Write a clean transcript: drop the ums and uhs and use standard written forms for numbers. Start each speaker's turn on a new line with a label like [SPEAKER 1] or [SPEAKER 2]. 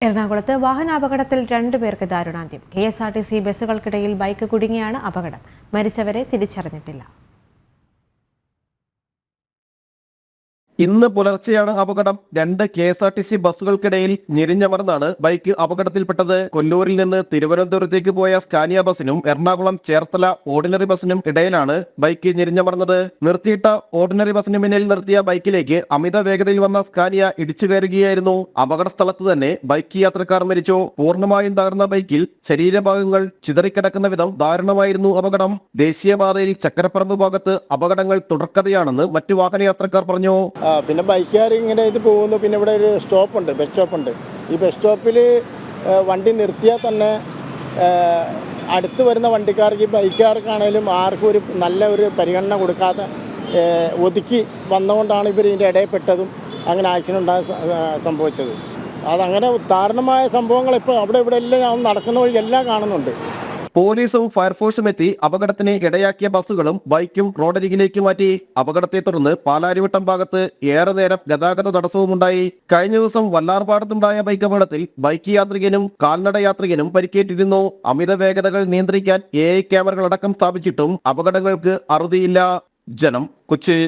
[SPEAKER 1] എറണാകുളത്ത് വാഹനാപകടത്തിൽ 2 പേർക്ക് ദാരുണാന്ത്യം. KSRTC ബസ്സുകൾക്കിടയിൽ ബൈക്ക് കുടുങ്ങിയാണ് അപകടം. മരിച്ചവരെ തിരിച്ചറിഞ്ഞിട്ടില്ല.
[SPEAKER 2] ഇന്ന് പുലർച്ചെയാണ് അപകടം. 2 KSRTC ബസ്സുകൾക്കിടയിൽ ഞെരിഞ്ഞമർന്നാണ് ബൈക്ക് അപകടത്തിൽപ്പെട്ടത്. കൊല്ലൂരിൽ നിന്ന് തിരുവനന്തപുരത്തേക്ക് പോയ സ്കാനിയ ബസിനും എറണാകുളം ചേർത്തല ഓർഡിനറി ബസിനും ഇടയിലാണ് ബൈക്ക് ഞെരിഞ്ഞമർന്നത്. നിർത്തിയിട്ട ഓർഡിനറി ബസിന് മുന്നിൽ നിർത്തിയ ബൈക്കിലേക്ക് അമിത വേഗതയിൽ വന്ന സ്കാനിയ ഇടിച്ചു കയറുകയായിരുന്നു. അപകട സ്ഥലത്ത് തന്നെ ബൈക്ക് യാത്രക്കാർ മരിച്ചു. പൂർണ്ണമായും തകർന്ന ബൈക്കിൽ ശരീരഭാഗങ്ങൾ ചിതറിക്കിടക്കുന്ന വിധം ദാരുണമായിരുന്നു അപകടം. ദേശീയപാതയിൽ ചക്കരപ്പറമ്പ് ഭാഗത്ത് അപകടങ്ങൾ തുടർക്കഥയാണെന്ന് മറ്റു വാഹനയാത്രക്കാർ പറഞ്ഞു.
[SPEAKER 3] പിന്നെ ബൈക്കുകാർ ഇങ്ങനെ ഇത് പോകുന്നു. പിന്നെ ഇവിടെ ഒരു സ്റ്റോപ്പുണ്ട്, ബസ് സ്റ്റോപ്പുണ്ട്. ഈ ബസ് സ്റ്റോപ്പിൽ വണ്ടി നിർത്തിയാൽ തന്നെ അടുത്ത് വരുന്ന വണ്ടിക്കാർക്ക്, ബൈക്കുകാർക്കാണേലും ആർക്കും ഒരു നല്ല ഒരു പരിഗണന കൊടുക്കാതെ ഒതുക്കി വന്നുകൊണ്ടാണ് ഇവർ ഇതിൻ്റെ ഇടയിൽപ്പെട്ടതും അങ്ങനെ ആക്സിഡൻ്റ് ഉണ്ടാകാൻ സംഭവിച്ചത്. അതങ്ങനെ ദാരുണമായ സംഭവങ്ങൾ ഇപ്പോൾ അവിടെ ഇവിടെ എല്ലാം നടക്കുന്ന വഴി എല്ലാം കാണുന്നുണ്ട്.
[SPEAKER 2] പോലീസും ഫയർഫോഴ്സും എത്തി അപകടത്തിന് ഇടയാക്കിയ ബസ്സുകളും ബൈക്കും റോഡരികിലേക്ക് മാറ്റി. അപകടത്തെ തുടർന്ന് പാലാരിവട്ടം ഭാഗത്ത് ഏറെ നേരം ഗതാഗത തടസ്സവുമുണ്ടായി. കഴിഞ്ഞ ദിവസം വല്ലാർപാടത്തുണ്ടായ ബൈക്ക് അപകടത്തിൽ ബൈക്ക് യാത്രികനും കാൽനട യാത്രികനും പരിക്കേറ്റിരുന്നു. അമിത വേഗതകൾ നിയന്ത്രിക്കാൻ AI ക്യാമറകളടക്കം സ്ഥാപിച്ചിട്ടും അപകടങ്ങൾക്ക് അറുതിയില്ല. ജനം, കൊച്ചി.